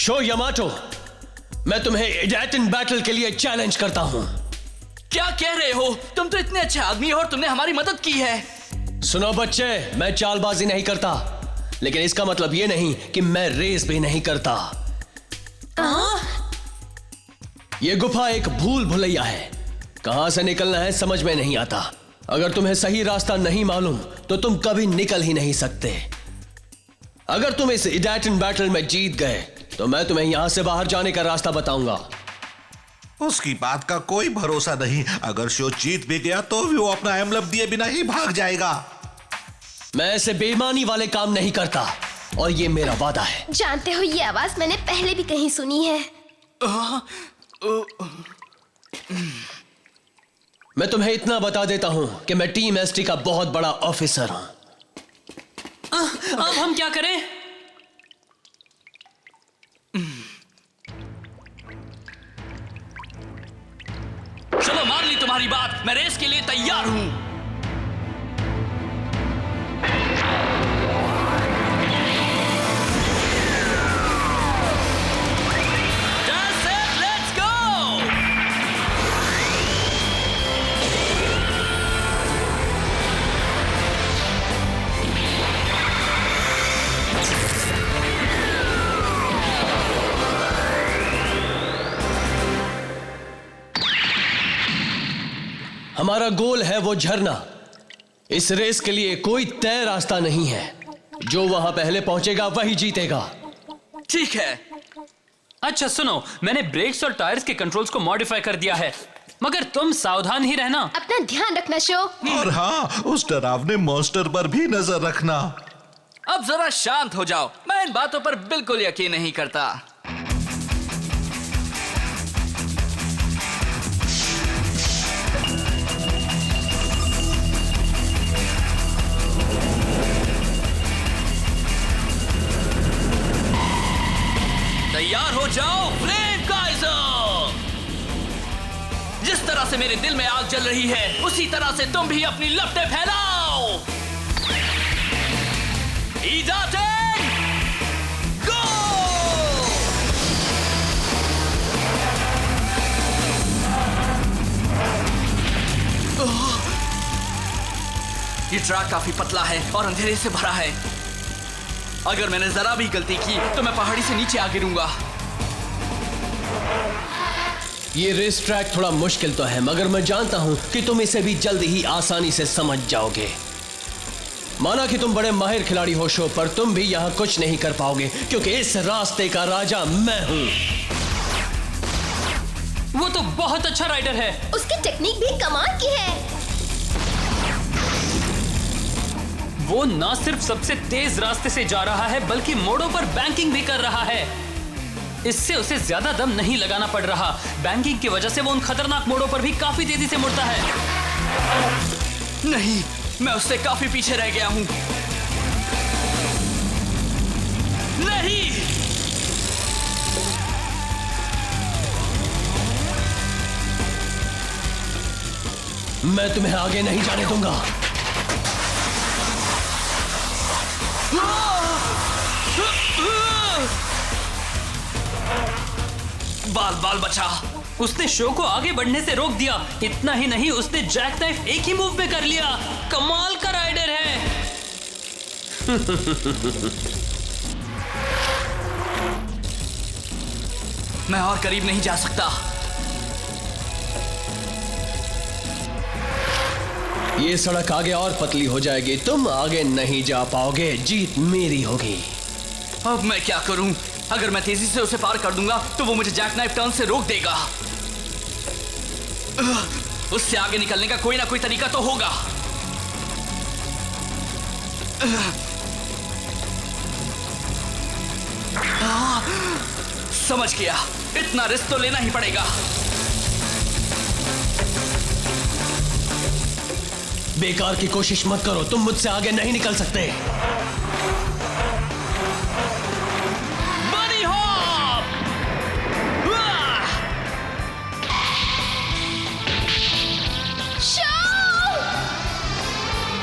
Show Yamato, मैं तुम्हें इडाटन battle के लिए चैलेंज करता हूं। क्या कह रहे हो? तुम तो इतने अच्छे आदमी हो और तुमने हमारी मदद की है। सुनो बच्चे, मैं चालबाजी नहीं करता, लेकिन इसका मतलब यह नहीं कि मैं रेस भी नहीं करता। यह गुफा एक भूल भुलैया है। कहां से निकलना है समझ में नहीं आता। अगर तुम्हें सही रास्ता नहीं मालूम तो तुम कभी निकल ही नहीं सकते। अगर तुम इस इडाटन बैटल में जीत गए तो मैं तुम्हें यहां से बाहर जाने का रास्ता बताऊंगा। उसकी बात का कोई भरोसा नहीं। अगर शो जीत भी गया तो भी वो अपना एमलेट दिए बिना ही भाग जाएगा। मैं ऐसे बेईमानी वाले काम नहीं करता और ये मेरा वादा है। जानते हो, ये आवाज मैंने पहले भी कहीं सुनी है। मैं तुम्हें इतना बता देता हूं कि मैं टीम एसटी का बहुत बड़ा ऑफिसर हूं। अब हम क्या करें? चलो, मान ली तुम्हारी बात। मैं रेस के लिए तैयार हूं। That's it, let's go! हमारा गोल है वो झरना। इस रेस के लिए कोई तय रास्ता नहीं है। जो वहां पहले पहुंचेगा वही जीतेगा। ठीक है। अच्छा सुनो, मैंने ब्रेक्स और टायर्स के कंट्रोल्स को मॉडिफाई कर दिया है, मगर तुम सावधान ही रहना। अपना ध्यान रखना शो। और हाँ, उस डरावने मॉन्स्टर पर भी नजर रखना। अब जरा शांत हो जाओ। मैं इन बातों पर बिल्कुल यकीन नहीं करता। तैयार हो जाओ, फ्लेम काइजर! जिस तरह से मेरे दिल में आग जल रही है, उसी तरह से तुम भी अपनी लपटें फैलाओ। इडाटन, गो! ये ट्रैक काफी पतला है और अंधेरे से भरा है। अगर मैंने जरा भी गलती की तो मैं पहाड़ी से नीचे आ गिरूंगा। ये रेस ट्रैक थोड़ा मुश्किल तो है, मगर मैं जानता हूं कि तुम इसे भी जल्द ही आसानी से समझ जाओगे। माना कि तुम बड़े माहिर खिलाड़ी हो शो, पर तुम भी यहां कुछ नहीं कर पाओगे क्योंकि इस रास्ते का राजा मैं हूं। वो तो बहुत अच्छा राइडर है। उसकी टेक्निक भी कमाल की है। वो ना सिर्फ सबसे तेज रास्ते से जा रहा है, बल्कि मोड़ों पर बैंकिंग भी कर रहा है। इससे उसे ज्यादा दम नहीं लगाना पड़ रहा। बैंकिंग की वजह से वो उन खतरनाक मोड़ों पर भी काफी तेजी से मुड़ता है। नहीं, मैं उससे काफी पीछे रह गया हूं। नहीं! मैं तुम्हें आगे नहीं जाने दूंगा। बाल बाल बचा। उसने शो को आगे बढ़ने से रोक दिया। इतना ही नहीं, उसने जैक नाइफ एक ही मूव में कर लिया। कमाल का राइडर है। मैं और करीब नहीं जा सकता। ये सड़क आगे और पतली हो जाएगी। तुम आगे नहीं जा पाओगे। जीत मेरी होगी। अब मैं क्या करूं? अगर मैं तेजी से उसे पार कर दूंगा तो वो मुझे जैक नाइफ टर्न से रोक देगा। उससे आगे निकलने का कोई ना कोई तरीका तो होगा। समझ गया, इतना रिस्क तो लेना ही पड़ेगा। बेकार की कोशिश मत करो, तुम मुझसे आगे नहीं निकल सकते।